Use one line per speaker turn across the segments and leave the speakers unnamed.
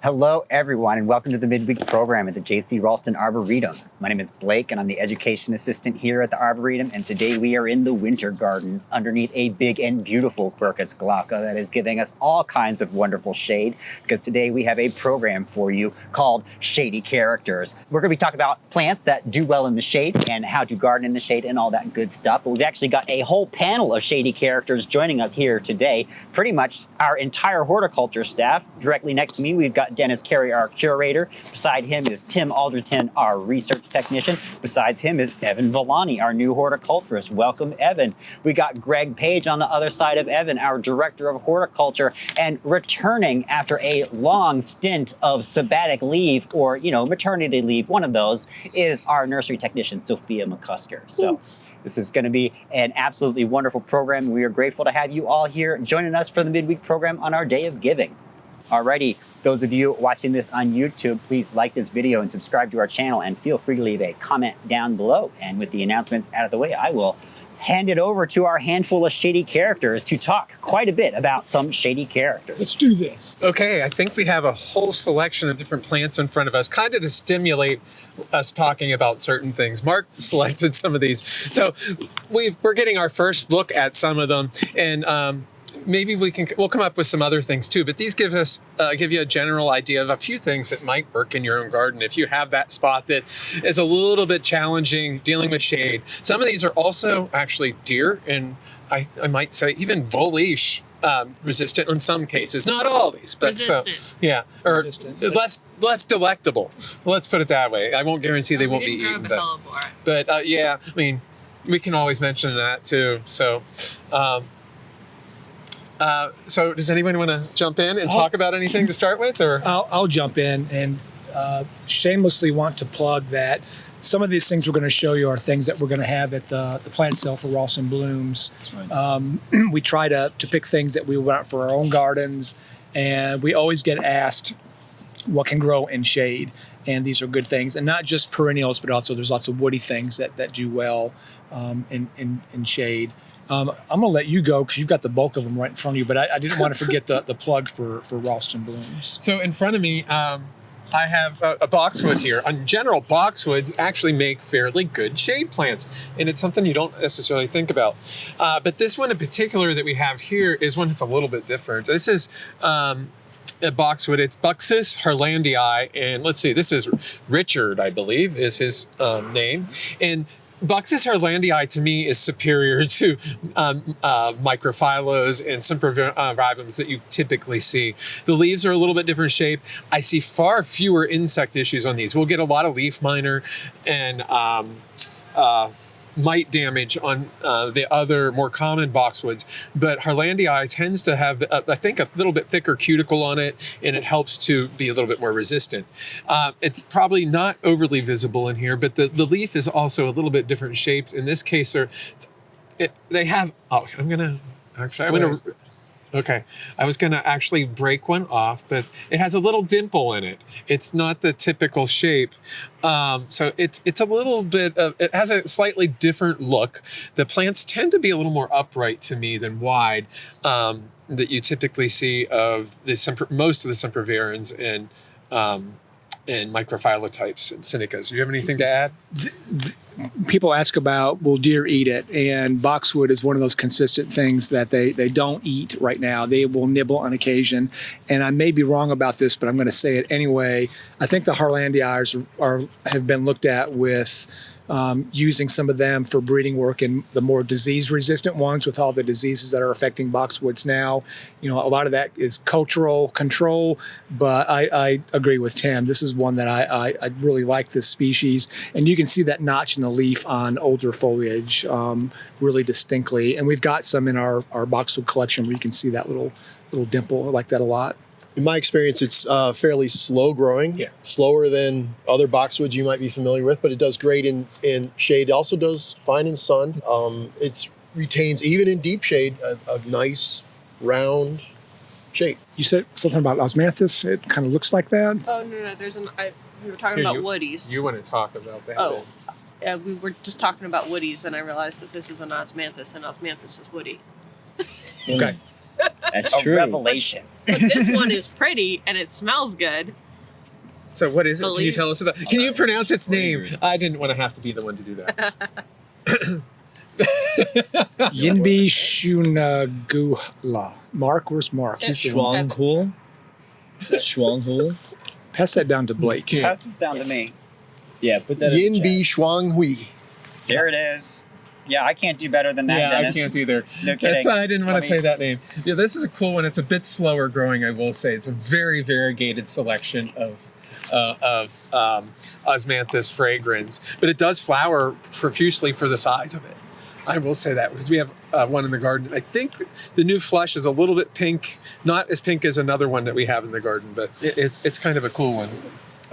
Hello, everyone, and welcome to the Midweek Program at the J.C. Raulston Arboretum. My name is Blake, and I'm the Education Assistant here at the Arboretum, and today we are in the Winter Garden underneath a big and beautiful Quercus glauca that is giving us all kinds of wonderful shade, because today we have a program for you called Shady Characters. We're going to be talking about plants that do well in the shade and how to garden in the shade and all that good stuff, but we've actually got a whole panel of shady characters joining us here today. Pretty much our entire horticulture staff. Directly next to me, we've got Dennis Carey, our curator. Beside him is Tim Alderton, our research technician. Besides him is Evan Villani, our new horticulturist. Welcome, Evan. We got Greg Paige on the other side of Evan, our director of horticulture, and returning after a long stint of sabbatic leave or, maternity leave, one of those, is our nursery technician, Sophia McCusker. So this is going to be an absolutely wonderful program. We are grateful to have you all here joining us for the Midweek Program on our Day of Giving. Alrighty, those of you watching this on YouTube, please like this video and subscribe to our channel, and feel free to leave a comment down below. And with the announcements out of the way, I will hand it over to our handful of shady characters to talk quite a bit about some shady characters.
Let's do this.
Okay, I think we have a whole selection of different plants in front of us, kind of to stimulate us talking about certain things. Mark selected some of these. So we're getting our first look at some of them, and maybe we'll come up with some other things too, but these give you a general idea of a few things that might work in your own garden if you have that spot that is a little bit challenging dealing with shade. Some of these are also actually deer, and I might say even volish resistant in some cases. Not all these, but or less delectable. Let's put it that way. I won't guarantee they won't be eaten, but yeah, I mean, we can always mention that too. So does anyone want to jump in and talk about anything to start with? Or
I'll jump in and shamelessly want to plug that some of these things we're going to show you are things that we're going to have at the plant sale for Raulston Blooms. That's right. We try to pick things that we want for our own gardens, and we always get asked what can grow in shade. And these are good things, and not just perennials, but also there's lots of woody things that do well in shade. I'm going to let you go because you've got the bulk of them right in front of you, but I didn't want to forget the plug for Raulston Blooms.
So in front of me, I have a boxwood here. In general, boxwoods actually make fairly good shade plants, and it's something you don't necessarily think about. But this one in particular that we have here is one that's a little bit different. This is a boxwood. It's Buxus Harlandii, and let's see, this is Richard, I believe, is his name. And Buxus Harlandii to me is superior to microphylos and sempervivums that you typically see. The leaves are a little bit different shape. I see far fewer insect issues on these. We'll get a lot of leaf miner and mite damage on the other more common boxwoods, but Harlandii tends to have, I think, a little bit thicker cuticle on it, and it helps to be a little bit more resistant. It's probably not overly visible in here, but the leaf is also a little bit different shaped. In this case, they have, okay, I was going to actually break one off, but it has a little dimple in it. It's not the typical shape. So it's a little bit of, it has a slightly different look. The plants tend to be a little more upright to me than wide, that you typically see of most of the sempervirens and microphylotypes and Senecas. Do you have anything to add?
People ask about, will deer eat it? And boxwood is one of those consistent things that they don't eat right now. They will nibble on occasion. And I may be wrong about this, but I'm going to say it anyway. I think the Harlandii have been looked at with using some of them for breeding work in the more disease-resistant ones with all the diseases that are affecting boxwoods now. A lot of that is cultural control, but I agree with Tim. This is one that I really like, this species. And you can see that notch in the leaf on older foliage really distinctly. And we've got some in our boxwood collection where you can see that little dimple. I like that a lot.
In my experience, it's fairly slow growing, slower than other boxwoods you might be familiar with, but it does great in shade. It also does fine in sun. It retains, even in deep shade, a nice round shape.
You said something about osmanthus. It kind of looks like that.
Oh, no. We were talking about woodies.
You want to talk about that?
Oh, yeah, we were just talking about woodies, and I realized that this is an osmanthus, and osmanthus is woody.
Okay.
That's
A
true.
revelation.
But this one is pretty and it smells good.
So what is it? Can you
Lilies.
tell us about? Can you pronounce its name? I didn't want to have to be the one to do that.
Yinbi Shunagula. Mark, where's Mark? He's the one.
Shuanghul. Is that Shuanghul?
Pass that down to Blake.
Pass this down to me.
Yeah, put that in
Yin
the
Bi
chat.
Shuang Hui.
There it is. Yeah, I can't do better than that,
Yeah,
Dennis.
I can't either.
No
That's
kidding.
why I didn't want
Let
to
me-
say that name. Yeah, this is a cool one. It's a bit slower growing, I will say. It's a very variegated selection of osmanthus fragrans, but it does flower profusely for the size of it. I will say that because we have one in the garden. I think the new flush is a little bit pink, not as pink as another one that we have in the garden, but it's kind of a cool one.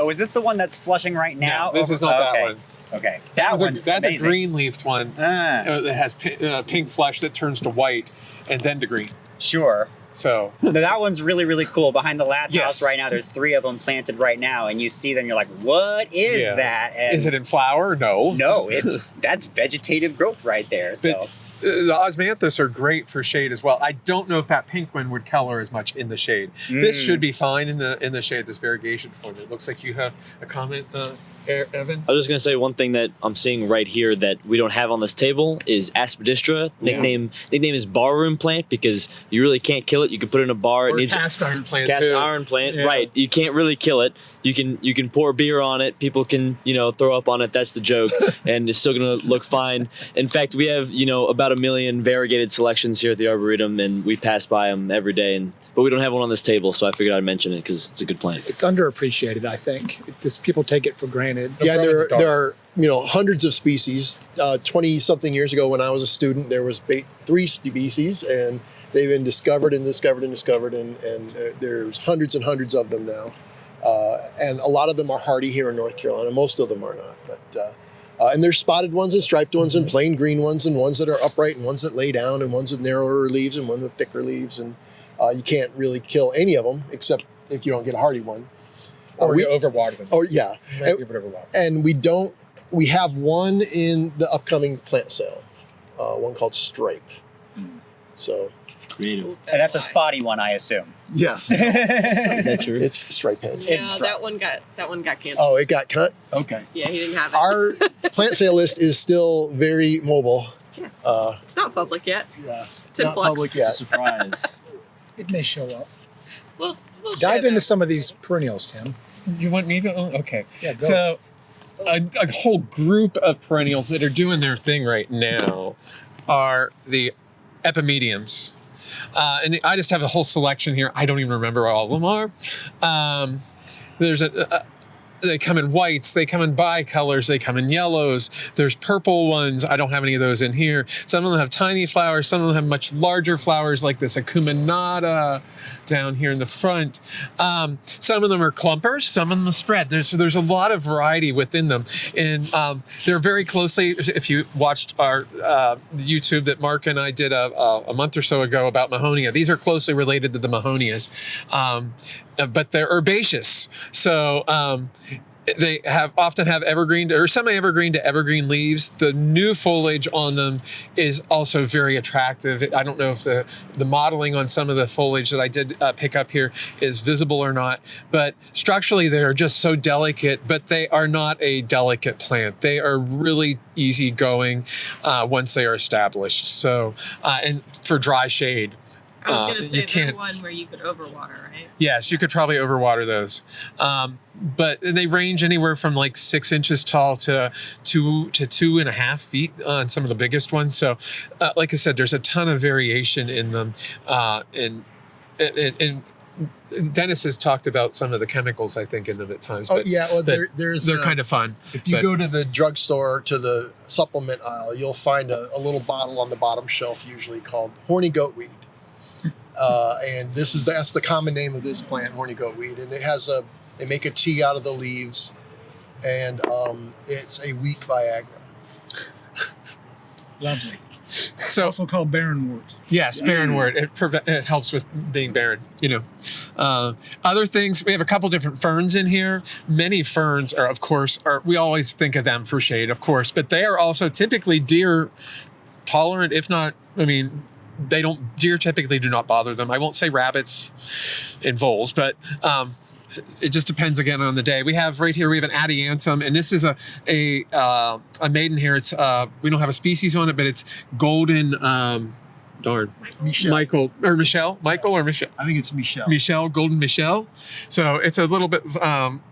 Oh, is this the one that's flushing right now?
No, this is not
okay.
that one.
Okay, that one's
That's
amazing.
a green-leafed one. It has pink flush that turns to white and then to green.
Sure.
So
Now, that one's really, really cool. Behind the lath
Yes.
house right now, there's 3 of them planted right now, and you see them, you're like, what is
Yeah.
that? And
is it in flower? No.
No, that's vegetative growth right there. So
But, the osmanthus are great for shade as well. I don't know if that pink one would color as much in the shade. This should be fine in the shade. This variegation form. It looks like you have a comment, Evan.
I was just gonna say one thing that I'm seeing right here that we don't have on this table is aspidistra. Nickname is barroom plant because you really can't kill it. You can put it in a bar.
Or
It needs
cast iron plant
cast
too.
iron plant,
Yeah.
right? You can't really kill it. You can pour beer on it. People can throw up on it. That's the joke, and it's still gonna look fine. In fact, we have about 1 million variegated selections here at the Arboretum, and we pass by them every day. But we don't have one on this table, so I figured I'd mention it because it's a good plant.
It's underappreciated, I think. People take it for granted.
Yeah,
problem
there
with
are hundreds of species. 20-something years ago when I was a student, there was 3 species, and they've been discovered, and there's hundreds and hundreds of them now. And a lot of them are hardy here in North Carolina. Most of them are not. But and there's spotted ones and striped ones and plain green ones and ones that are upright and ones that lay down and ones with narrower leaves and ones with thicker leaves. And you can't really kill any of them except if you don't get a hardy one.
Or you overwater them.
Oh, yeah.
You might give it overwater.
And we have one in the upcoming plant sale, one called Stripe. So,
Creative.
and that's a spotty one, I assume.
yes,
Is that true?
it's Stripe head.
Yeah,
It's
that one got canceled.
Oh, it got cut? Okay.
Yeah, he didn't have it.
Our plant sale list is still very mobile.
Yeah. It's not public yet.
Yeah.
It's in
Not
flux.
public yet.
Surprise.
It may show up.
We'll
Dive
share
into
that.
some of these perennials, Tim.
You want me to? Oh, okay.
Yeah, go.
So, a whole group of perennials that are doing their thing right now are the Epimediums. And I just have a whole selection here. I don't even remember what all of them are. There's they come in whites, they come in bicolors, they come in yellows. There's purple ones. I don't have any of those in here. Some of them have tiny flowers. Some of them have much larger flowers like this acuminata down here in the front. Some of them are clumpers. Some of them are spread. There's a lot of variety within them. And they're very closely, if you watched our YouTube that Mark and I did a month or so ago about Mahonia, these are closely related to the Mahonias. But they're herbaceous. So they often have evergreen or semi-evergreen to evergreen leaves. The new foliage on them is also very attractive. I don't know if the modeling on some of the foliage that I did pick up here is visible or not, but structurally they are just so delicate, but they are not a delicate plant. They are really easygoing once they are established. So, and for dry shade.
I was going to
you
say
can't-
there's one where you could overwater, right?
Yes, you could probably overwater those. But they range anywhere from like 6 inches tall to 2.5 feet on some of the biggest ones. So, like I said, there's a ton of variation in them. And Dennis has talked about some of the chemicals, I think, in them at times.
Oh,
But,
yeah. Well,
but
there's
they're kind of fun.
If you
but-
go to the drugstore, to the supplement aisle, you'll find a little bottle on the bottom shelf, usually called horny goatweed. And that's the common name of this plant, horny goatweed. And they make a tea out of the leaves, and it's a weak Viagra.
Lovely.
So,
Also called barren wort.
yes, barren wort. It helps with being barren, Other things, we have a couple different ferns in here. Many ferns are, of course, we always think of them for shade, of course, but they are also typically deer tolerant, if not, deer typically do not bother them. I won't say rabbits and voles, but it just depends again on the day. We have right here, we have an adiantum, and this is a maidenhair. It's we don't have a species on it, but it's golden. Michael or Michelle.
I think it's Michelle.
Michelle, golden Michelle. So it's a little bit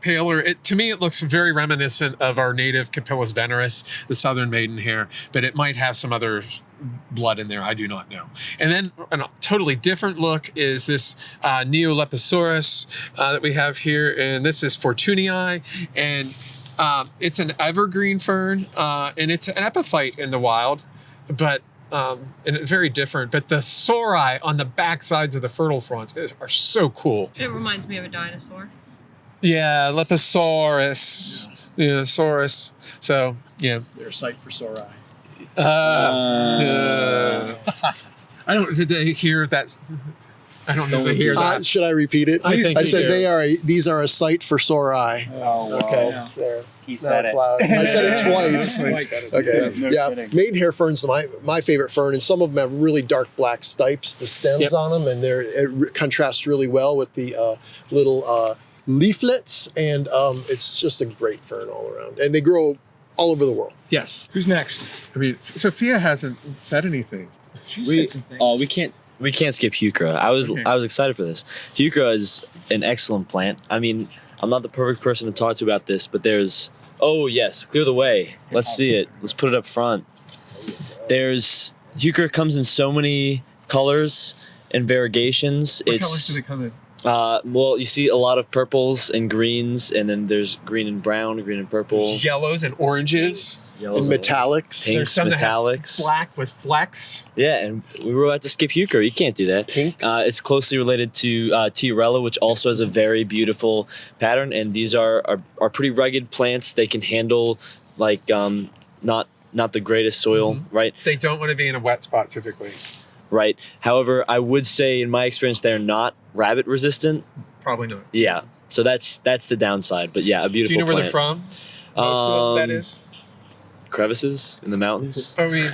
paler. To me, it looks very reminiscent of our native Capillus veneris, the southern maidenhair, but it might have some other blood in there. I do not know. And then a totally different look is this Neolepisaurus that we have here, and this is Fortunii, and it's an evergreen fern, and it's an epiphyte in the wild, but and it's very different. But the sori on the back sides of the fertile fronds are so cool.
It reminds me of a dinosaur.
Yeah, Lepisaurus. Yeah, Saurus. So, yeah.
They're a site for sori.
I don't. Did they hear that? I don't know. If they hear that.
Should I repeat it?
I think
I
you
said
do.
these are a site for sori.
Oh, wow.
Okay,
Yeah.
there.
He
Now
said
it's
it.
loud. I said it twice. Okay.
No
Yeah.
kidding.
Maidenhair ferns are my favorite fern, and some of them have really dark black stipes, the stems
Yep.
on them, and it contrasts really well with the little leaflets, and it's just a great fern all around. And they grow all over the world.
Yes. Who's next?
I mean, Sophia hasn't said anything.
We can't skip heuchera. I was excited for this. Heuchera is an excellent plant. I mean, I'm not the perfect person to talk to about this, but there's clear the way. Let's see it. Let's put it up front. Heuchera comes in so many colors and variegations.
What colors do they come in?
Well, you see a lot of purples and greens, and then there's green and brown, green and purple,
There's yellows and oranges.
yellows,
And metallics.
pinks,
There's some that have
metallics.
black with flecks.
Yeah, and we were about to skip heuchera. You can't do that.
Pinks.
It's closely related to Tiarella, which also has a very beautiful pattern. And these are pretty rugged plants. They can handle not the greatest soil, right?
They don't want to be in a wet spot typically.
Right. However, I would say in my experience they're not rabbit resistant.
Probably not.
Yeah. So that's the downside. But yeah, a
Do
beautiful
you know where
plant.
they're from? Most of them, that is.
Crevices in the mountains.
I mean,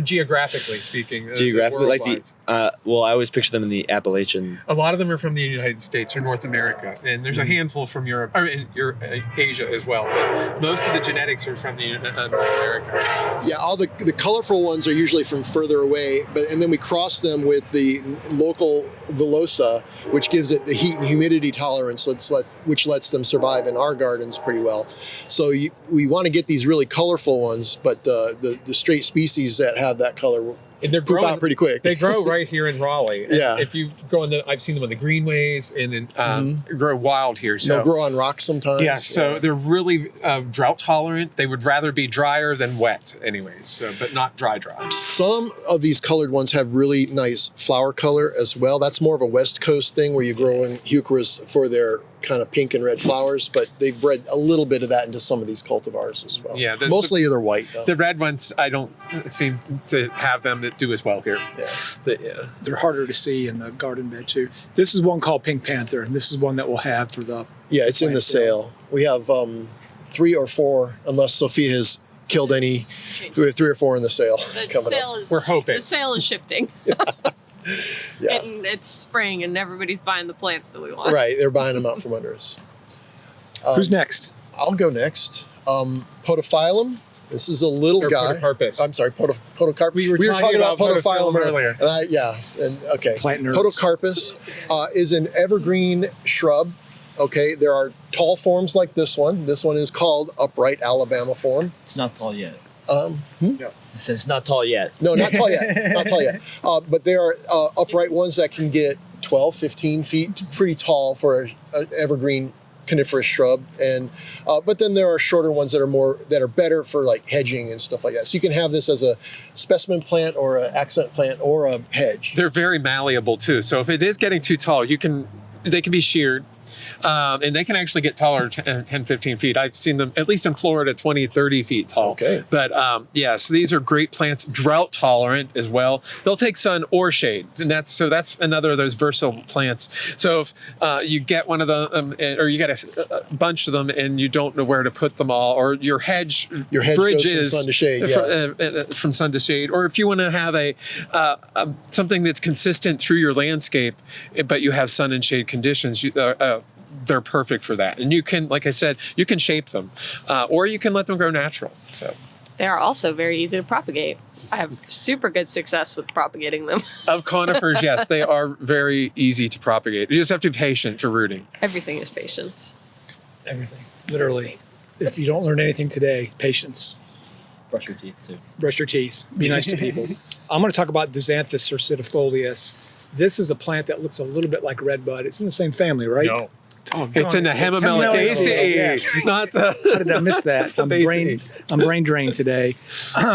geographically speaking.
Geographically, like
world-wise.
I always picture them in the Appalachian.
A lot of them are from the United States or North America, and there's a handful from Europe, or in Asia as well. But most of the genetics are from the North America.
Yeah, all the colorful ones are usually from further away, and then we cross them with the local villosa, which gives it the heat and humidity tolerance, which lets them survive in our gardens pretty well. So we want to get these really colorful ones, but the straight species that have that color
And they're
poop
growing
out pretty quick.
They grow right here in Raleigh. And
Yeah.
if you go in I've seen them on the greenways and grow wild here. So
They'll grow on rocks sometimes.
yeah, so they're really drought tolerant. They would rather be drier than wet, anyways. So, but not dry.
Some of these colored ones have really nice flower color as well. That's more of a West Coast thing where you grow in heucheras for their kind of pink and red flowers, but they've bred a little bit of that into some of these cultivars as well.
Yeah,
mostly they're white though.
The red ones, I don't seem to have them that do as well here.
Yeah.
But yeah.
They're harder to see in the garden bed too. This is one called Pink Panther, and this is one that we'll have for the.
Yeah, it's in the sale. We have 3 or 4, unless Sophia has killed any. We have 3 or 4 in the sale
The
coming
sale
up.
is
We're hoping.
The sale is shifting.
Yeah.
And it's spring and everybody's buying the plants that we want.
Right, they're buying them out from under us.
Who's next?
I'll go next. Podophyllum. This is a little
Or
guy.
Podocarpus.
I'm sorry, podocarpus.
We were talking about Podophyllum earlier.
Okay.
Plant nerds.
Podocarpus is an evergreen shrub. Okay, there are tall forms like this one. This one is called upright Alabama form.
It's not tall yet.
Hmm?
I said it's not tall yet.
No, not tall yet. Not tall yet. But there are upright ones that can get 12, 15 feet, pretty tall for an evergreen coniferous shrub. And but then there are shorter ones that are better for like hedging and stuff like that. So you can have this as a specimen plant or an accent plant or a hedge.
They're very malleable too. So if it is getting too tall, they can be sheared And they can actually get taller, 10, 15 feet. I've seen them, at least in Florida, 20, 30 feet tall.
Okay.
But so these are great plants, drought tolerant as well. They'll take sun or shade. And that's another of those versatile plants. So if you get one of them, or you get a bunch of them and you don't know where to put them all, or your hedge bridges
goes from sun to shade,
from sun to shade, or if you want to have something that's consistent through your landscape, but you have sun and shade conditions, they're perfect for that. And you can, like I said, you can shape them, or you can let them grow natural. So
They are also very easy to propagate. I have super good success with propagating them.
of conifers, yes, they are very easy to propagate. You just have to be patient for rooting.
Everything is patience.
Everything, literally. If you don't learn anything today, patience.
Brush your teeth too.
Brush your teeth. Be nice to people. I'm going to talk about Disanthus cercidifolius. This is a plant that looks a little bit like redbud. It's in the same family, right?
No.
Oh,
It's in the Hemimelidaceae,
Yes.
not the.
How did I miss that? I'm brain drained today.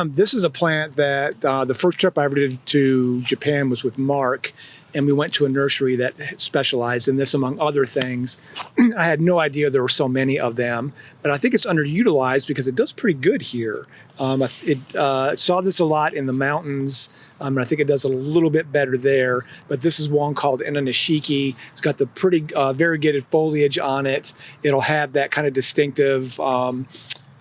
This is a plant that the first trip I ever did to Japan was with Mark, and we went to a nursery that specialized in this, among other things. I had no idea there were so many of them, but I think it's underutilized because it does pretty good here. Saw this a lot in the mountains, and I think it does a little bit better there. But this is one called Inanashiki. It's got the pretty variegated foliage on it. It'll have that kind of distinctive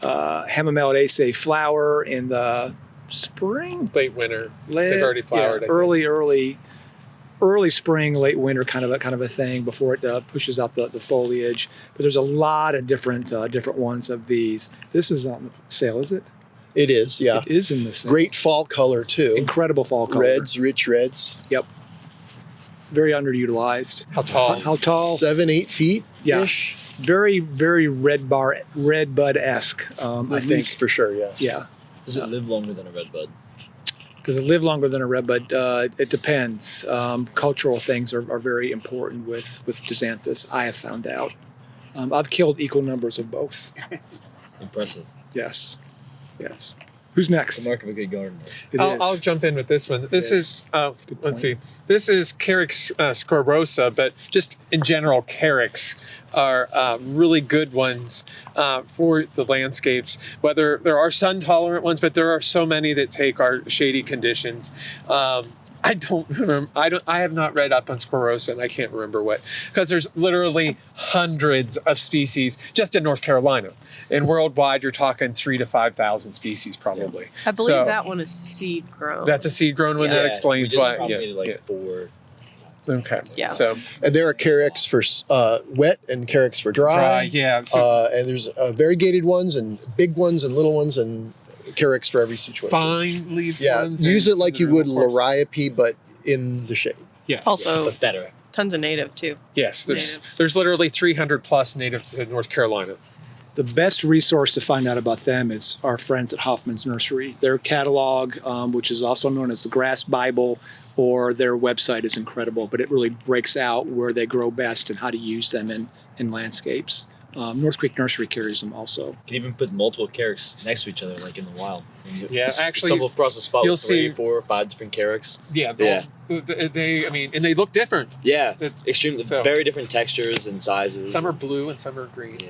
Hemimelidaceae flower in the spring,
Late winter. They've already flowered.
Yeah, early spring, late winter, kind of a thing before it pushes out the foliage. But there's a lot of different ones of these. This is on sale, is it?
It is, yeah.
It is in the sale.
Great fall color too.
Incredible fall color.
Reds, rich reds.
Yep. Very underutilized.
How tall?
How tall?
7-8 feet
Yeah.
ish.
Very, very redbud-esque. I think.
Leaves for sure, yeah.
Yeah.
Does it live longer than a redbud?
Does it live longer than a redbud? It depends. Cultural things are very important with Disanthus, I have found out. I've killed equal numbers of both.
Impressive.
Yes. Who's next?
The mark of a good gardener.
I'll jump in with this one. This is, let's see. This is Carex sclerosa, but just in general, Carex are really good ones for the landscapes. Whether there are sun tolerant ones, but there are so many that take our shady conditions. I don't remember. I have not read up on sclerosa, and I can't remember what, because there's literally hundreds of species just in North Carolina, and worldwide you're talking 3,000 to 5,000 species probably.
I believe that one is seed grown.
That's a seed grown one.
Yeah.
That explains why.
Four.
Okay.
Yeah.
So
And there are Carex for wet and Carex for dry.
yeah. So
And there's variegated ones and big ones and little ones and Carex for every situation.
fine leaf
Yeah,
ones.
use
and
it like you would
of course.
Liriope, but in the shade.
Yes.
Also,
But better.
tons of native too.
Yes.
native.
There's literally 300 plus native to North Carolina.
The best resource to find out about them is our friends at Hoffman's Nursery. Their catalog, which is also known as the Grass Bible, or their website is incredible, but it really breaks out where they grow best and how to use them in landscapes. North Creek Nursery carries them also.
You can even put multiple Carex next to each other, like in the wild.
Yeah, actually,
stumble across a spot
you'll
with
see-
4 or 5 different Carex.
Yeah. And they look different.
Yeah,
It-
extremely,
so-
very different textures and sizes.
Some are blue and some are green.
Yeah.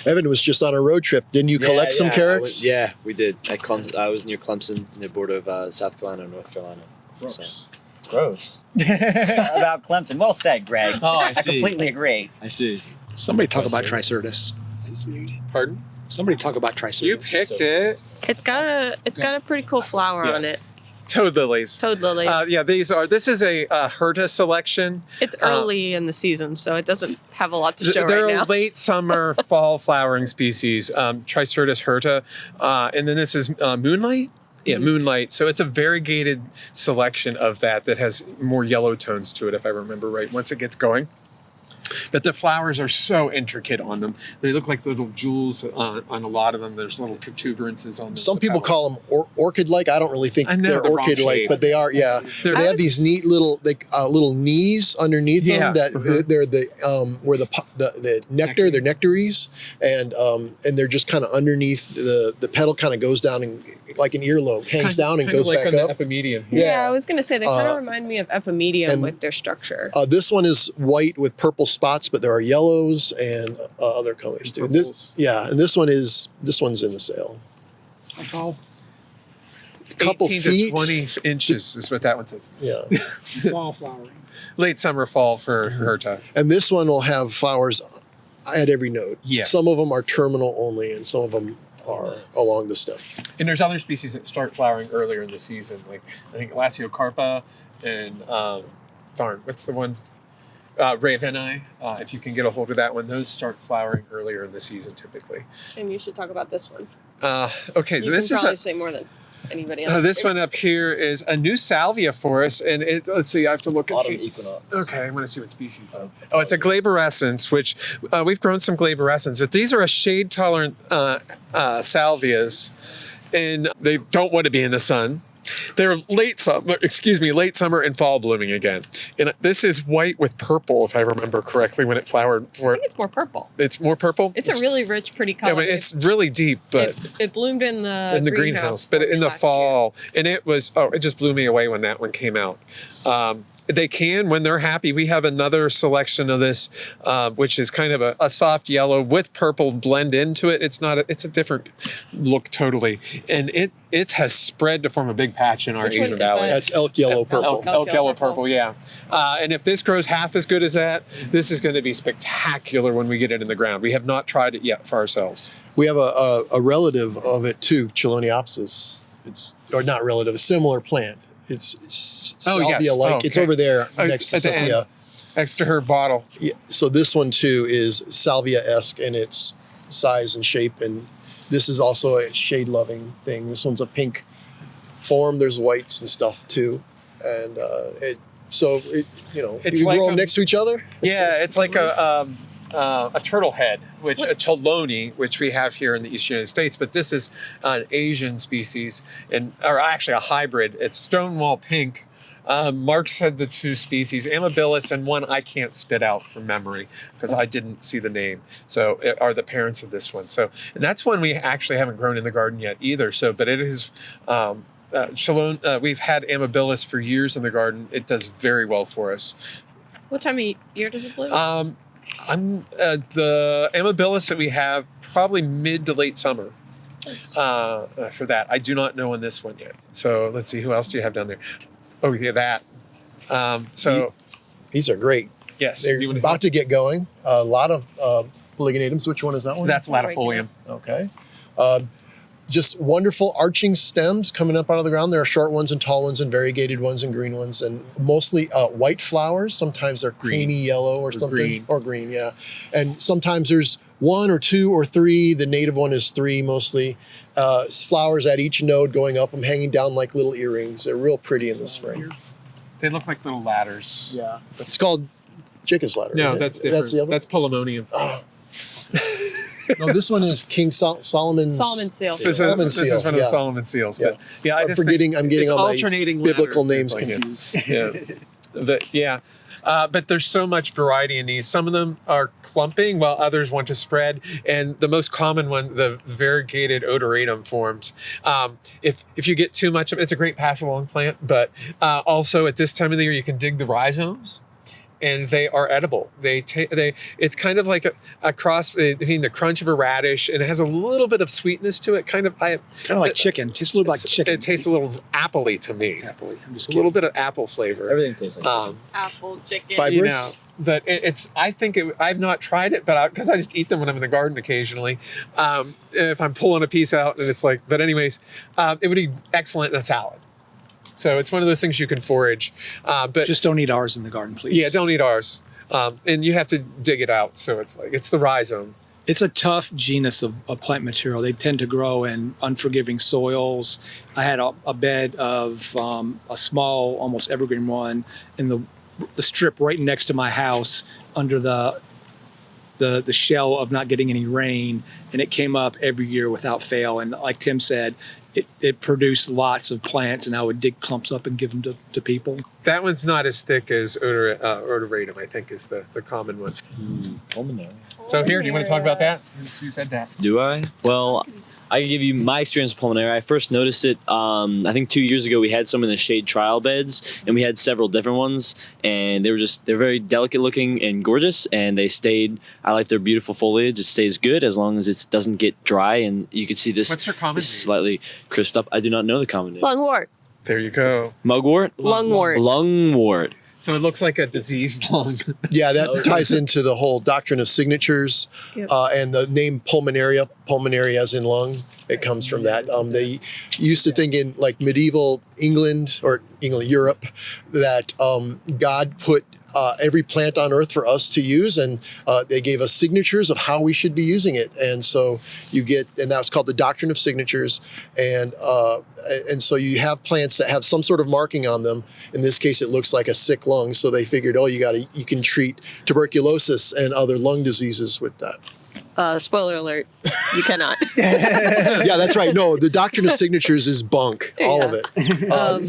Evan was just on a road trip. Didn't you collect some Carex?
Yeah, we did. I was near Clemson, near the border of South Carolina and North Carolina.
Gross.
Gross.
About Clemson. Well said, Greg.
Oh, I
I
see.
completely agree.
I see.
Somebody talk about Triceratops.
Pardon?
Somebody talk about
You
Triceratops.
picked it.
It's got a pretty cool flower
Yeah.
on it.
Toad lilies.
Toad lilies.
This is a Herta selection.
It's early in the season, so it doesn't have a lot to show
They're
right now.
a late summer, fall flowering species, Triceratops Herta. And then this is Moonlight. Yeah, Moonlight. So it's a variegated selection of that has more yellow tones to it, if I remember right, once it gets going. But the flowers are so intricate on them. They look like little jewels on a lot of them. There's little protuberances on them.
Some people call them orchid-like. I don't really think
I know,
they're
the wrong
orchid-like,
shape.
but they are. Yeah,
They're-
they have these neat little knees underneath
Yeah.
them that they're where the nectar, they're nectaries, and they're just kind of underneath the petal. Kind of goes down and like an earlobe hangs down and
Kinda
goes
like
back
on
up.
the Epimedium.
Yeah, I was gonna say they kind of
Uh,
remind me of Epimedium
and-
with their structure.
This one is white with purple spots, but there are yellows and other colors too. And this one's in the sale.
How tall?
Couple
18
feet.
to 20 inches is what that one says.
Yeah.
Fall flowering.
Late summer, fall for her time.
And this one will have flowers at every node.
Yeah.
Some of them are terminal only, and some of them are along the stem.
And there's other species that start flowering earlier in the season, like I think Laciocarpa and what's the one? Raveni. If you can get a hold of that one, those start flowering earlier in the season typically.
And you should talk about this one.
Okay,
You
so this
can
is
probably say more than anybody else.
this one up here is a new salvia for us, and let's see, I have to look and
Autumn
see.
equinox.
Okay, I want to see what species though. Oh, it's a glaberescens, which we've grown some glaberescens, but these are a shade-tolerant salvias, and they don't want to be in the sun. They're late summer and fall blooming again. And this is white with purple, if I remember correctly, when it flowered.
I think it's more purple.
It's more purple?
It's a really rich, pretty color.
Yeah, but it's really deep, but
it bloomed in the
greenhouse, but
for
in
me
the
last
fall, and it just blew me away when that one came out. They can, when they're happy. We have another selection of this, which is kind of a soft yellow with purple blend into it. It's a different look totally, and it has spread to form a big patch in our
Which one
Asian
is
Valley.
that?
That's elk yellow purple.
Elk yellow purple, yeah. And if this grows half as good as that, this is going to be spectacular when we get it in the ground. We have not tried it yet for ourselves.
We have a relative of it too, Cheloniopsis. Or not relative, a similar plant. It's salvia-like.
Okay.
It's over there next to
at the end,
Sophia.
next to her bottle.
Yeah, so this one too is salvia-esque in its size and shape, and this is also a shade-loving thing. This one's a pink form. There's whites and stuff too, and
It's
you
like
grow them next to each other.
Yeah, it's like a turtlehead, a chelone, which we have here in the East United States, but this is an Asian species, or actually a hybrid. It's stonewall pink. Mark said the two species, amabilis, and one I can't spit out from memory because I didn't see the name. So are the parents of this one. So, and that's one we actually haven't grown in the garden yet either. So, but it is. We've had amabilis for years in the garden. It does very well for us.
What time of year does it bloom?
The amabilis that we have probably mid to late summer for that. I do not know on this one yet. So let's see, who else do you have down there? Oh, yeah, that.
These are great.
Yes.
They're about to get going. A lot of polygonatums. Which one is that one?
That's latifolium.
Okay. Just wonderful arching stems coming up out of the ground. There are short ones and tall ones and variegated ones and green ones, and mostly white flowers. Sometimes they're creamy yellow or something.
Green.
Or green, yeah. And sometimes there's one or two or three. The native one is three mostly. Flowers at each node going up and hanging down like little earrings. They're real pretty in the spring.
They look like little ladders.
Yeah. It's called Jacob's ladder.
No,
right?
that's different.
That's the other
That's Pulmonaria.
No, this one is King Solomon's.
Solomon seal.
This is
Solomon
one
seal,
of the
yeah.
Solomon seals.
Yeah.
But yeah, I
I'm
just
getting
it's
all my
alternating
biblical
ladder.
names
It's like,
confused.
Yeah. But there's so much variety in these. Some of them are clumping while others want to spread. And the most common one, the variegated odoratum forms. If you get too much of it, it's a great pass along plant. But also at this time of the year, you can dig the rhizomes. And they are edible. It's kind of like a cross between the crunch of a radish, and it has a little bit of sweetness to it. Kind of
like chicken. Tastes a little like chicken.
It tastes a little appley to me.
Appley. I'm just
A little bit of apple flavor.
Everything tastes like
Apple, chicken.
Fibrous?
But I've not tried it, but because I just eat them when I'm in the garden occasionally. If I'm pulling a piece out, and it's like, but anyways, it would be excellent in a salad. So it's one of those things you can forage, but
Just don't eat ours in the garden, please.
yeah, don't eat ours. And you have to dig it out. So it's the rhizome.
It's a tough genus of plant material. They tend to grow in unforgiving soils. I had a bed of a small, almost evergreen one in the strip right next to my house under the shell of not getting any rain, and it came up every year without fail. And like Tim said, it produced lots of plants, and I would dig clumps up and give them to people.
That one's not as thick as odoratum, I think, is the common one.
Pulmonaria.
So here, do you want to talk about that? You said that.
Do I? Well, I can give you my experience with Pulmonaria. I first noticed it, I think 2 years ago. We had some in the shade trial beds, and we had several different ones, and they're very delicate looking and gorgeous, and they stayed. I like their beautiful foliage. It stays good as long as it doesn't get dry, and you can see this.
What's her common name?
Slightly crisped up. I do not know the common name.
Lungwort.
There you go.
Mugwort?
Lungwort.
Lungwort.
So it looks like a diseased lung.
Yeah, that ties into the whole doctrine of signatures.
Yep.
And the name pulmonaria as in lung. It comes from that. They used to think in like medieval England, Europe, that God put every plant on earth for us to use, and they gave us signatures of how we should be using it. And so and that's called the doctrine of signatures. And so you have plants that have some sort of marking on them. In this case, it looks like a sick lung. So they figured, you can treat tuberculosis and other lung diseases with that.
Spoiler alert, you cannot.
Yeah, that's right. No, the doctrine of signatures is bunk, all of it.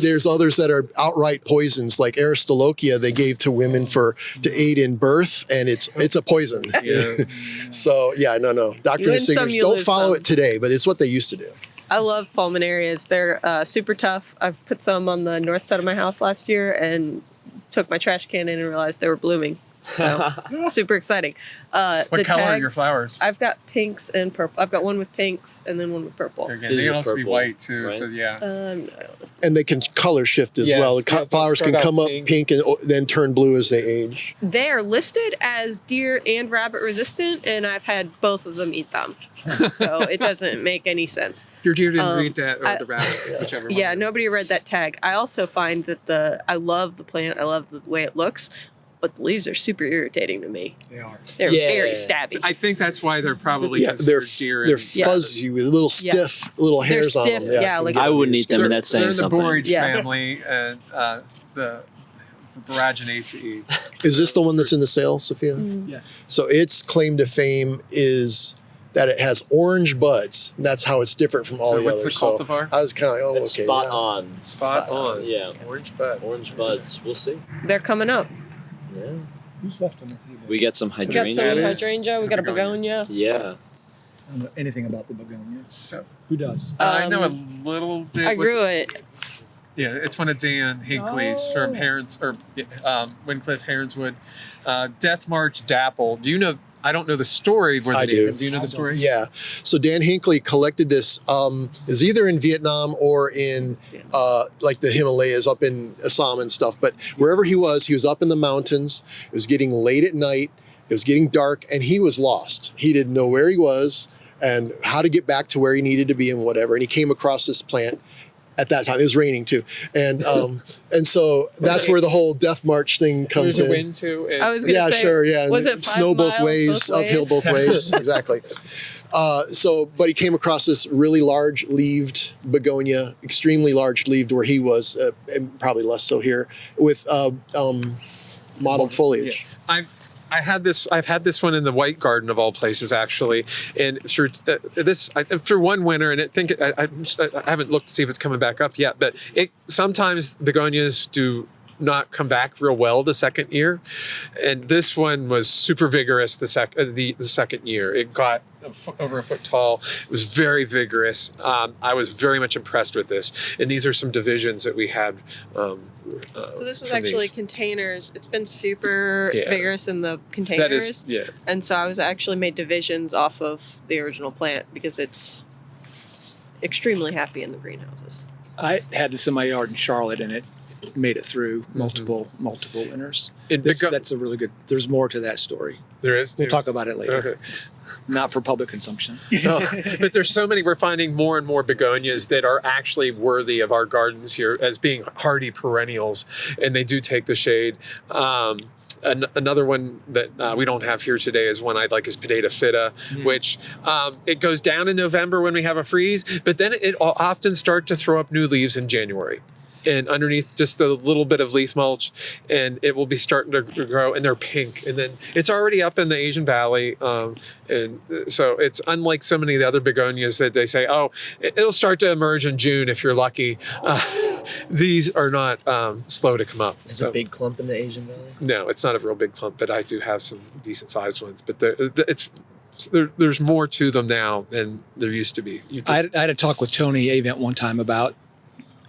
There's others that are outright poisons, like Aristolochia they gave to women to aid in birth, and it's a poison.
Yeah.
So yeah, no. Doctrine of
win some,
signatures.
you
Don't
lose
follow
some.
it today, but it's what they used to do.
I love pulmonarias. They're super tough. I've put some on the north side of my house last year and took my trash can in and realized they were blooming. So super exciting.
What color are your flowers?
I've got pinks and purple. I've got one with pinks and then one with purple.
Again,
These
they can
are
also be
purple,
white too.
right?
So yeah.
I don't know.
And they can color shift as
Yes,
well. The
yeah, they'll
flowers
start
can
out
come up
pink.
pink and then turn blue as they age.
They're listed as deer and rabbit resistant, and I've had both of them eat them. So it doesn't make any sense.
Your deer didn't
Um,
read that, or
I-
the rabbit, whichever one.
Yeah, nobody read that tag. I also find that I love the plant. I love the way it looks, but the leaves are super irritating to me.
They are.
They're
Yeah.
very stabby.
I think that's why they're probably
Yeah, they're
considered deer.
they're
and-
Yeah.
fuzzy with little stiff little
They're
hairs on
stiff,
them.
yeah,
can
like-
get
I wouldn't eat them,
weird.
and that's
they're
saying
in the
something.
borage
Yeah.
family, and the Boraginaceae.
Is this the one that's in the sale, Sophia?
Yes.
So its claim to fame is that it has orange buds. And that's how it's different from all
So
the
what's
others.
the cultivar?
I was kind of like, oh,
It's
okay.
spot
yeah.
on.
Spot on.
Yeah.
Orange buds.
Orange buds. We'll see.
They're coming up.
Yeah.
Who's left on the table?
We got some
We got some
hydrangea.
hydrangea. We got a begonia.
Yeah.
I don't know anything about the begonia.
So,
Who does?
I know a little bit.
I grew it.
Yeah, it's one of Dan Hinckley's from Wincliffe Heronswood. Death March Dapple. Do you know? I don't know the story. Where
I
the
do.
name- Do you know the story?
Yeah. So Dan Hinckley collected this. Is either in Vietnam or in like the Himalayas up in Assam and stuff. But wherever he was up in the mountains. It was getting late at night. It was getting dark, and he was lost. He didn't know where he was and how to get back to where he needed to be and whatever. And he came across this plant. At that time, it was raining too, and so that's where the whole Death March thing comes
There's a
in.
wind too.
I was gonna
Yeah,
say,
sure, yeah.
Was
and
it 5
snow both
miles
ways,
both
uphill
ways?
both ways, exactly. But he came across this really large leaved begonia, extremely large leaved where he was, and probably less so here, with mottled foliage.
I've had this one in the White Garden of all places, actually, and through one winter, and I haven't looked to see if it's coming back up yet, but sometimes begonias do not come back real well the second year, and this one was super vigorous the second year. It got over a foot tall. It was very vigorous. I was very much impressed with this, and these are some divisions that we had.
So this was
from
actually
these.
containers. It's been super
Yeah.
vigorous in the containers.
That is, yeah.
And so I was actually made divisions off of the original plant because it's extremely happy in the greenhouses.
I had this in my yard in Charlotte, and it made it through multiple winters. That's a really good. There's more to that story.
There is.
We'll talk about it later.
Okay.
It's not for public consumption.
No, but there's so many. We're finding more and more begonias that are actually worthy of our gardens here as being hardy perennials, and they do take the shade. Another one that we don't have here today is one I like is Potato Fita, which it goes down in November when we have a freeze, but then it often starts to throw up new leaves in January. And underneath just a little bit of leaf mulch, and it will be starting to grow, and they're pink. And then it's already up in the Asian Valley, and so it's unlike so many of the other begonias that they say, oh, it'll start to emerge in June if you're lucky. These are not slow to come up.
It's a big clump in the Asian Valley.
No, it's not a real big clump, but I do have some decent sized ones. But it's there's more to them now than there used to be.
I had a talk with Tony Avent one time about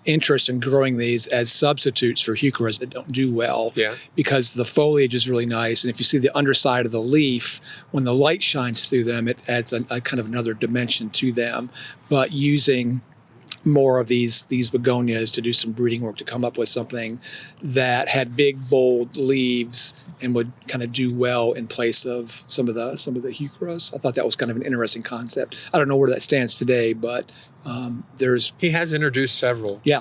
interest in growing these as substitutes for heucheras that don't do well, because the foliage is really nice, and if you see the underside of the leaf, when the light shines through them, it adds a kind of another dimension to them. But using more of these begonias to do some breeding work to come up with something that had big, bold leaves and would kind of do well in place of some of the heucheras. I thought that was kind of an interesting concept. I don't know where that stands today, but
he has introduced several.
Yeah.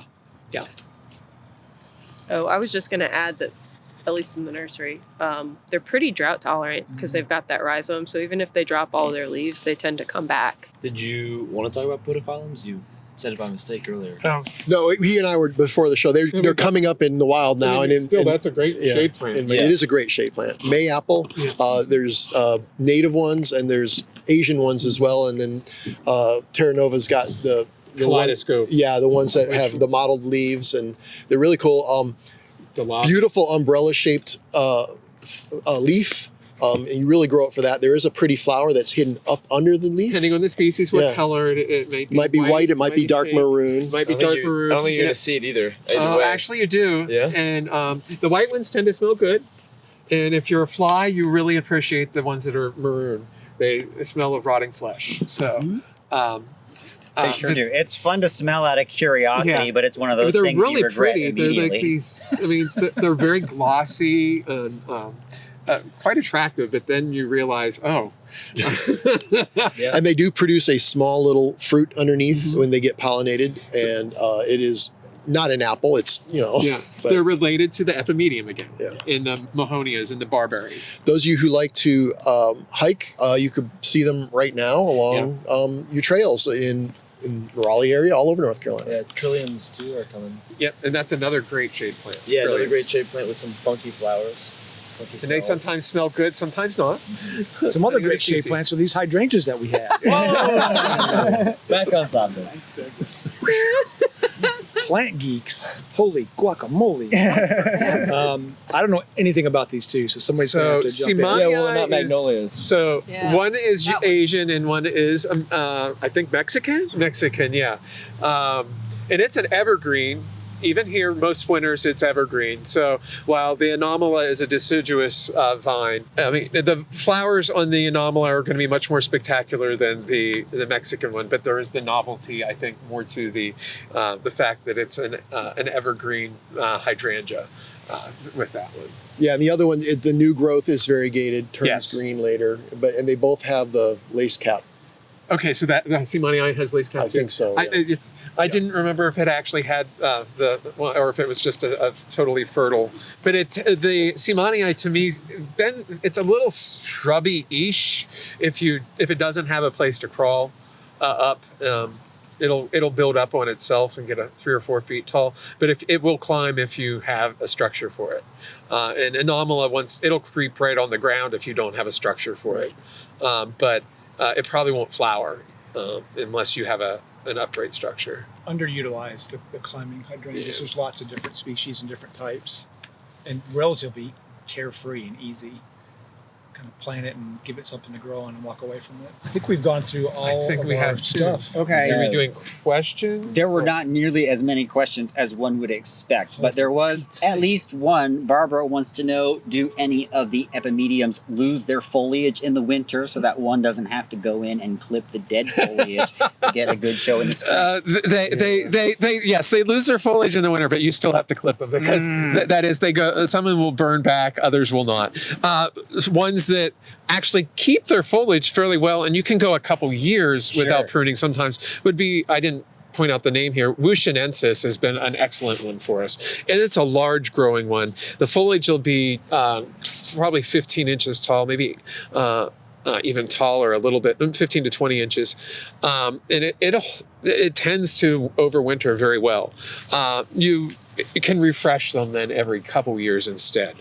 Oh, I was just going to add that, at least in the nursery, they're pretty drought tolerant because they've got that rhizome. So even if they drop all their leaves, they tend to come back.
Did you want to talk about podophyllums? You said it by mistake earlier.
No, he and I were before the show. They're coming up in the wild now,
that's a great shade plant.
It is a great shade plant. Mayapple. There's native ones and there's Asian ones as well, and then Terra Nova's got the
Kaleidoscope.
The ones that have the mottled leaves, and they're really cool. Beautiful umbrella-shaped leaf. And you really grow it for that. There is a pretty flower that's hidden up under the leaf.
Depending on the species, what color it may be.
Might be white. It might be dark maroon.
Might be dark maroon.
I don't think you're going to see it either.
Actually, you do.
Yeah.
And the white ones tend to smell good. And if you're a fly, you really appreciate the ones that are maroon. They smell of rotting flesh. So.
They sure do. It's fun to smell out of curiosity, but it's one of those
they're
things
really
you regret
pretty.
immediately.
They're like these. I mean, they're very glossy and quite attractive. But then you realize, And
they do produce a small little fruit underneath when they get pollinated, and it is not an apple. It's but
they're related to the Epimedium again, in the Mahonias and the barberries.
Those of you who like to hike, you could see them right now along your trails in Raleigh area, all over North Carolina.
Yeah, trilliums too are coming.
Yep, and that's another great shade plant.
Yeah, another great shade plant with some funky flowers.
And they sometimes smell good, sometimes not.
Some other great shade plants are these hydrangeas that we have.
Back on topic.
Plant geeks. Holy guacamole. I don't know anything about these two, so somebody's going to have to jump in.
Simania
not magnolias.
So one is Asian and one is, I think, Mexican? Mexican, yeah. And it's an evergreen. Even here, most winters, it's evergreen. So while the anomala is a deciduous vine, I mean, the flowers on the anomala are going to be much more spectacular than the Mexican one. But there is the novelty, I think, more to the fact that it's an evergreen hydrangea with that one.
Yeah, and the other one, the new growth is variegated, turns green later. And they both have the lace cap.
Okay, so that Simania has lace cap too.
I think so. Yeah.
I didn't remember if it actually had or if it was just a totally fertile. But it's the Simania to me. Then it's a little shrubby-ish. If it doesn't have a place to crawl up, it'll build up on itself and get 3 or 4 feet tall. But if it will climb if you have a structure for it. And anomala it'll creep right on the ground if you don't have a structure for it. But it probably won't flower unless you have an upright structure.
Underutilized, the climbing hydrangeas. There's lots of different species and different types, and relatively carefree and easy. Kind of plant it and give it something to grow on and walk away from it. I think we've gone through all of our stuff.
Okay.
Are we doing questions?
There were not nearly as many questions as one would expect, but there was at least one. Barbara wants to know, do any of the Epimediums lose their foliage in the winter so that one doesn't have to go in and clip the dead foliage to get a good show in the spring?
Yes, they lose their foliage in the winter, but you still have to clip them because that is, some of them will burn back, others will not. Ones that actually keep their foliage fairly well, and you can go a couple years without pruning sometimes, would be, I didn't point out the name here, Wuchenensis has been an excellent one for us. And it's a large growing one. The foliage will be probably 15 inches tall, maybe even taller a little bit, 15 to 20 inches. And it tends to overwinter very well. You can refresh them then every couple years instead.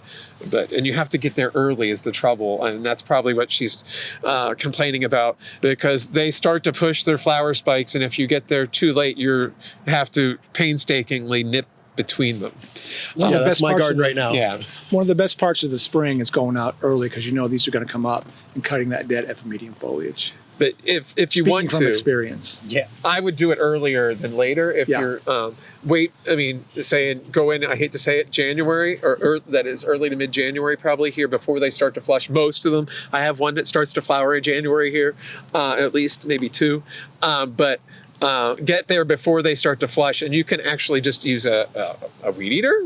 And you have to get there early is the trouble. And that's probably what she's complaining about, because they start to push their flower spikes. And if you get there too late, you have to painstakingly nip between them.
One
Yeah,
of the
that's
best
my
parts
garden
of
right now.
Yeah.
One of the best parts of the spring is going out early because you know these are going to come up and cutting that dead epimedium foliage.
But if you
Speaking
want
from
to,
experience.
Yeah.
I would do it earlier than later. If
Yeah.
you're saying go in, I hate to say it, January or that is early to mid January probably here before they start to flush. Most of them, I have one that starts to flower in January here, at least maybe two, but. Get there before they start to flush, and you can actually just use a weed eater.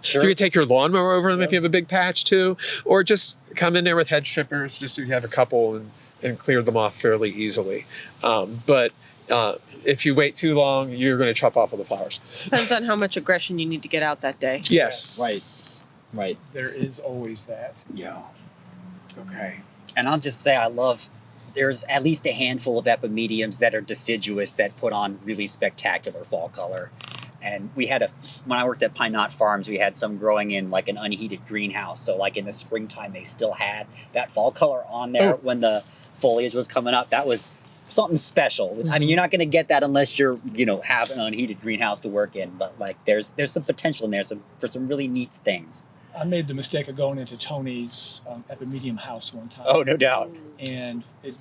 Sure.
You can take your lawnmower over them if you have a big patch too, or just come in there with hedge strippers, just so you have a couple and clear them off fairly easily. But if you wait too long, you're going to chop off all the flowers.
Depends on how much aggression you need to get out that day.
Yes.
Right.
There is always that.
Yeah. Okay. And I'll just say there's at least a handful of epimediums that are deciduous that put on really spectacular fall color. And when I worked at Pine Knot Farms, we had some growing in like an unheated greenhouse. So like in the springtime, they still had that fall color on there when the foliage was coming up. That was something special. I mean, you're not going to get that unless you're, have an unheated greenhouse to work in. But like there's some potential in there for some really neat things.
I made the mistake of going into Tony's epimedium house one time.
Oh, no doubt.
And it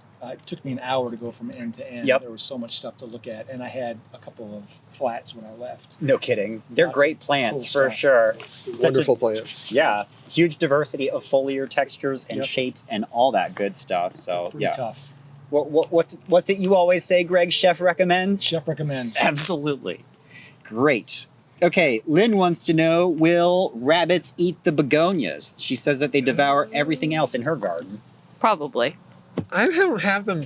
took me an hour to go from end to end.
Yep.
There was so much stuff to look at, and I had a couple of flats when I left.
No kidding. They're
Lots
great
of
plants
cool
for
stuff.
sure.
Wonderful plants.
Yeah, huge diversity of foliar textures and
Yep.
shapes and all that good stuff. So
Pretty
yeah.
tough.
What's it you always say, Greg? Chef recommends?
Chef recommends.
Absolutely. Great. Okay, Lynn wants to know, will rabbits eat the begonias? She says that they devour everything else in her garden.
Probably.
I don't have them,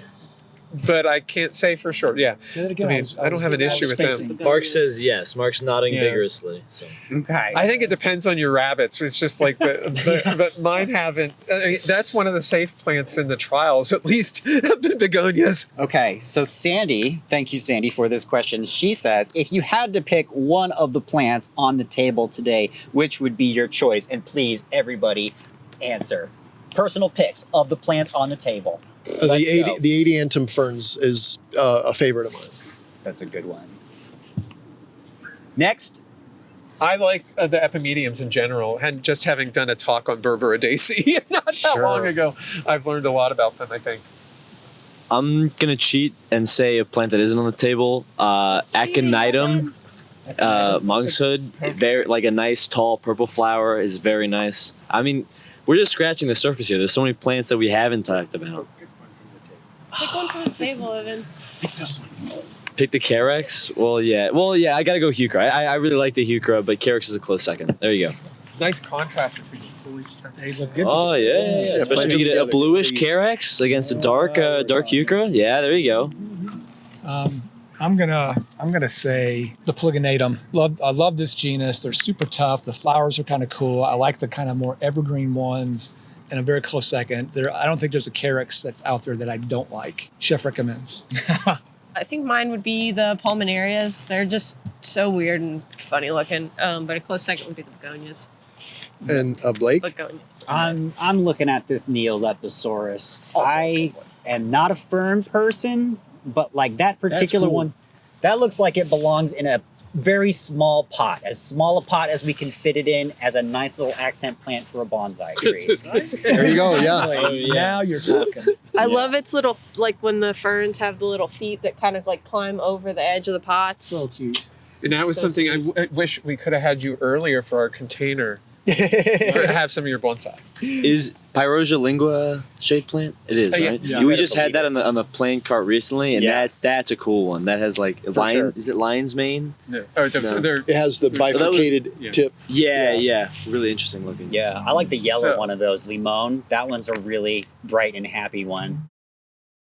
but I can't say for sure. Yeah.
Say that again.
I mean, I don't have an issue with them.
spacing.
Mark says yes. Mark's nodding
Yeah.
vigorously. So.
Okay.
I think it depends on your rabbits. It's just like but mine haven't. I mean, that's one of the safe plants in the trials, at least the begonias.
Okay, so Sandy, thank you, Sandy, for this question. She says, if you had to pick one of the plants on the table today, which would be your choice? And please, everybody, answer. Personal picks of the plants on the table.
The
Let's go.
adiantum ferns is a favorite of mine.
That's a good one. Next.
I like the epimediums in general, and just having done a talk on Berberaceae not that long ago, I've learned a lot about them, I think.
I'm gonna cheat and say a plant that isn't on the table. Aconitum, monkshood. Very like a nice tall purple flower is very nice. I mean, we're just scratching the surface here. There's so many plants that we haven't talked about.
Pick one from the table, Evan.
Pick the Carex. Well, yeah. I gotta go Heuchera. I really like the Heuchera, but Carex is a close second. There you go.
Nice contrast between foliage.
They look good.
Oh yeah. Especially
plant
if you get a
together.
bluish Carex against a dark Heuchera. Yeah, there you go.
I'm gonna say the Polygonatum. I love this genus. They're super tough. The flowers are kind of cool. I like the kind of more evergreen ones. And a very close second. I don't think there's a Carex that's out there that I don't like. Chef recommends.
I think mine would be the Pulmonarias. They're just so weird and funny looking. But a close second would be the begonias.
And Blake?
Begonias.
I'm looking at this Neolepisaurus.
Also
I am not a fern person, but like that particular
cool.
one, that looks like it belongs in a very small pot, as small a pot as we can fit it in, as a nice little accent plant for a bonsai tree.
There you go, yeah.
Now you're talking.
I love its little, like when the ferns have the little feet that kind of like climb over the edge of the pots.
So cute.
And that was
So
something I wish we could have had you earlier for our container. Or have some of your bonsai.
Is Pyrosia lingua shade plant? It is,
Yeah.
right?
Yeah.
We
Better
just had that on the plant cart recently, and
Yeah.
that's a cool one. That has like lion.
sure.
Is it lion's mane?
No.
No.
It has the
So that was-
bifurcated
yeah.
tip.
Yeah. Really interesting looking.
Yeah, I like the yellow
So-
one of those, limon. That one's a really bright and happy one.